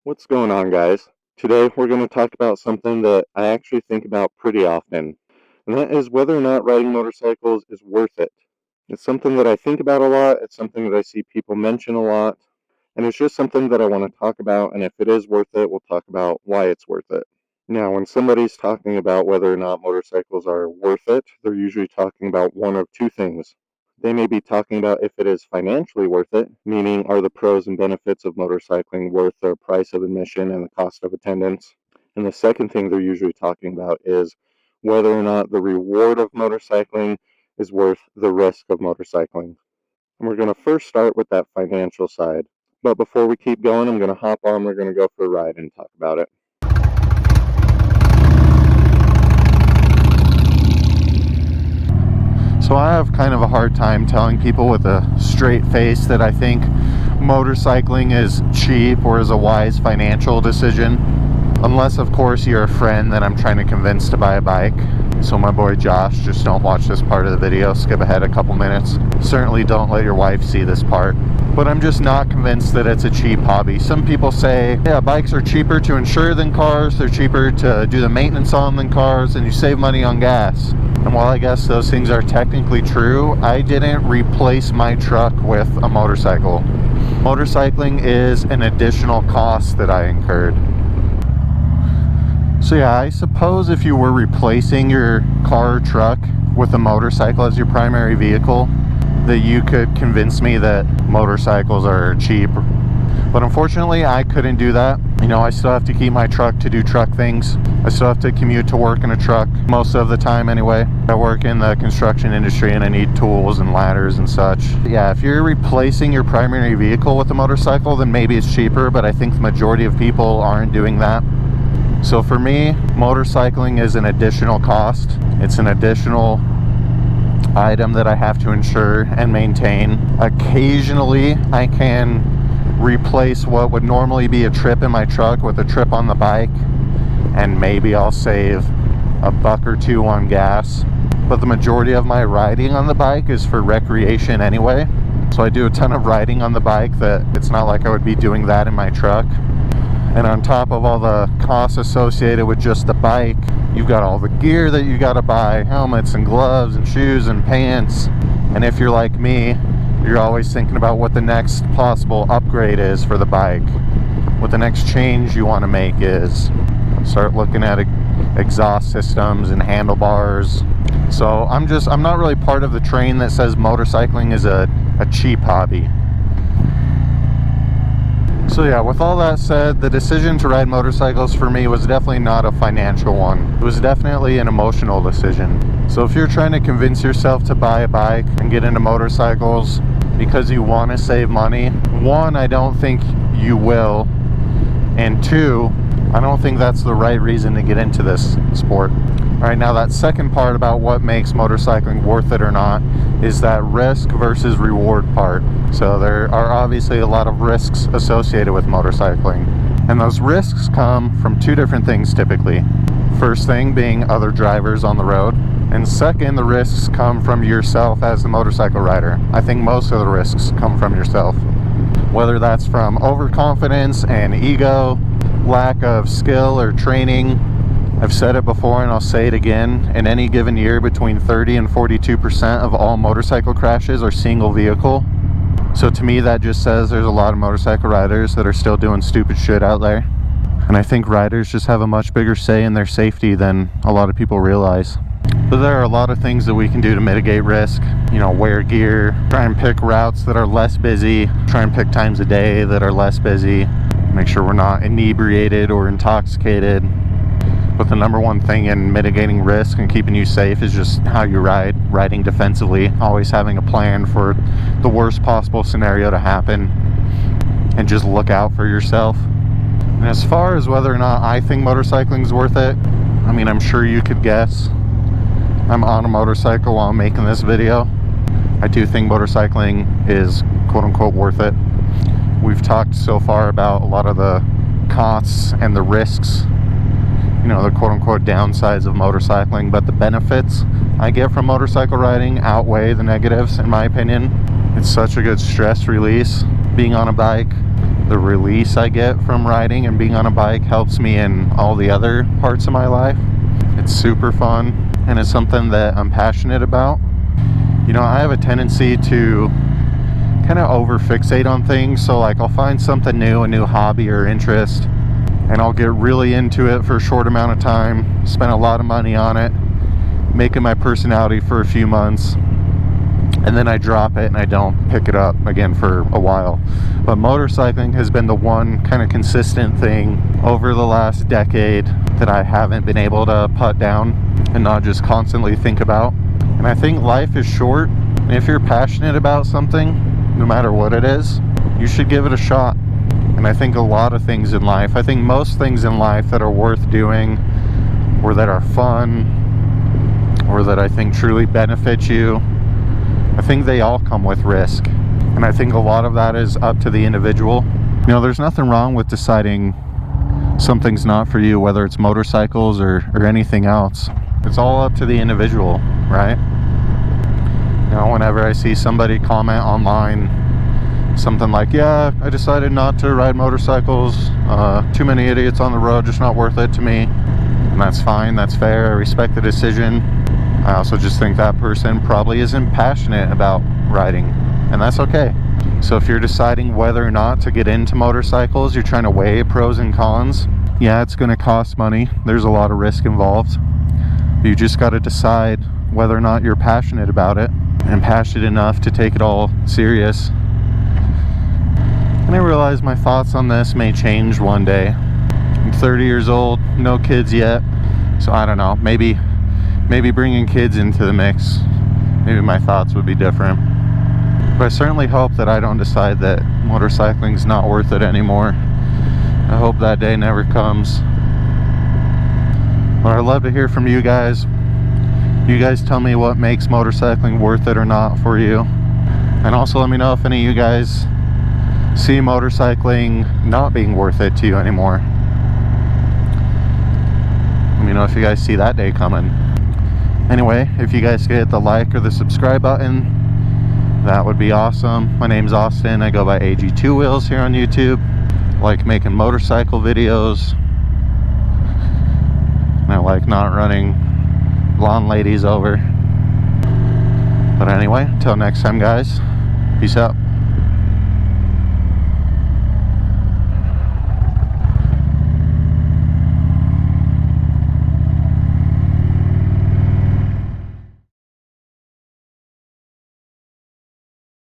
What's going on, guys? Today we're going to talk about something that I actually think about pretty often, and that is whether or not riding motorcycles is worth it. It's something that I think about a lot, it's something that I see people mention a lot, and it's just something that I want to talk about, and if it is worth it, we'll talk about why it's worth it. Now, when somebody's talking about whether or not motorcycles are worth it, they're usually talking about one of two things. They may be talking about if it is financially worth it, meaning are the pros and benefits of motorcycling worth the price of admission and the cost of attendance. And the second thing they're usually talking about is whether or not the reward of motorcycling is worth the risk of motorcycling. And we're going to first start with that financial side. But before we keep going, I'm going to hop on, we're going to go for a ride and talk about it. So I have kind of a hard time telling people with a straight face that I think motorcycling is cheap or is a wise financial decision. Unless, of course, you're a friend that I'm trying to convince to buy a bike. So my boy Josh, just don't watch this part of the video, skip ahead a couple minutes. Certainly don't let your wife see this part. But I'm just not convinced that it's a cheap hobby. Some people say, yeah, bikes are cheaper to insure than cars, they're cheaper to do the maintenance on than cars, and you save money on gas. And while I guess those things are technically true, I didn't replace my truck with a motorcycle. Motorcycling is an additional cost that I incurred. So yeah, I suppose if you were replacing your car or truck with a motorcycle as your primary vehicle, that you could convince me that motorcycles are cheap. But unfortunately, I couldn't do that. You know, I still have to keep my truck to do truck things. I still have to commute to work in a truck most of the time anyway. I work in the construction industry and I need tools and ladders and such. Yeah, if you're replacing your primary vehicle with a motorcycle, then maybe it's cheaper, but I think the majority of people aren't doing that. So for me, motorcycling is an additional cost. It's an additional item that I have to insure and maintain. Occasionally, I can replace what would normally be a trip in my truck with a trip on the bike, and maybe I'll save $1 or $2 on gas. But the majority of my riding on the bike is for recreation anyway. So I do a ton of riding on the bike that it's not like I would be doing that in my truck. And on top of all the costs associated with just the bike, you've got all the gear that you gotta buy, helmets and gloves and shoes and pants. And if you're like me, you're always thinking about what the next possible upgrade is for the bike, what the next change you want to make is. Start looking at exhaust systems and handlebars. So I'm not really part of the train that says motorcycling is a cheap hobby. So yeah, with all that said, the decision to ride motorcycles for me was definitely not a financial one. It was definitely an emotional decision. So if you're trying to convince yourself to buy a bike and get into motorcycles because you want to save money, one, I don't think you will, and two, I don't think that's the right reason to get into this sport. Alright, now that second part about what makes motorcycling worth it or not is that risk versus reward part. So there are obviously a lot of risks associated with motorcycling, and those risks come from two different things typically. First thing being other drivers on the road, and second, the risks come from yourself as the motorcycle rider. I think most of the risks come from yourself, whether that's from overconfidence and ego, lack of skill or training. I've said it before and I'll say it again, in any given year between 30 and 42% of all motorcycle crashes are single vehicle. So to me that just says there's a lot of motorcycle riders that are still doing stupid shit out there. And I think riders just have a much bigger say in their safety than a lot of people realize. But there are a lot of things that we can do to mitigate risk. You know, wear gear, try and pick routes that are less busy, try and pick times of day that are less busy, make sure we're not inebriated or intoxicated. But the number one thing in mitigating risk and keeping you safe is just how you ride, riding defensively, always having a plan for the worst possible scenario to happen, and just look out for yourself. And as far as whether or not I think motorcycling is worth it, I mean, I'm sure you could guess. I'm on a motorcycle while I'm making this video. I do think motorcycling is quote-unquote worth it. We've talked so far about a lot of the costs and the risks, you know, the quote-unquote downsides of motorcycling, but the benefits I get from motorcycle riding outweigh the negatives, in my opinion. It's such a good stress release being on a bike. the release I get from riding and being on a bike helps me in all the other parts of my life. It's super fun, and it's something that I'm passionate about. You know, I have a tendency to kind of over fixate on things, so like I'll find something new, a new hobby or interest, and I'll get really into it for a short amount of time, spend a lot of money on it, make it my personality for a few months, and then I drop it and I don't pick it up again for a while. But motorcycling has been the one kind of consistent thing over the last decade that I haven't been able to put down and not just constantly think about. And I think life is short, and if you're passionate about something, no matter what it is, you should give it a shot. And I think a lot of things in life, I think most things in life that are worth doing, or that are fun, or that I think truly benefit you, I think they all come with risk. And I think a lot of that is up to the individual. You know, there's nothing wrong with deciding something's not for you, whether it's motorcycles or anything else. It's all up to the individual, right? You know, whenever I see somebody comment online something like, yeah, I decided not to ride motorcycles, too many idiots on the road, just not worth it to me. And that's fine, that's fair, I respect the decision. I also just think that person probably isn't passionate about riding, and that's okay. So if you're deciding whether or not to get into motorcycles, you're trying to weigh pros and cons, yeah, it's going to cost money, there's a lot of risk involved. You just got to decide whether or not you're passionate about it, and passionate enough to take it all serious. And I realize my thoughts on this may change one day. I'm 30 years old, no kids yet, so I don't know, maybe bringing kids into the mix, maybe my thoughts would be different. But I certainly hope that I don't decide that motorcycling's not worth it anymore. I hope that day never comes. But I'd love to hear from you guys. You guys tell me what makes motorcycling worth it or not for you. And also let me know if any of you guys see motorcycling not being worth it to you anymore. Let me know if you guys see that day coming. Anyway, if you guys could hit the like or the subscribe button, that would be awesome. My name's Austin. I go by AG2 Wheels here on YouTube. I like making motorcycle videos. And I like not running blonde ladies over. But anyway, until next time, guys, peace out.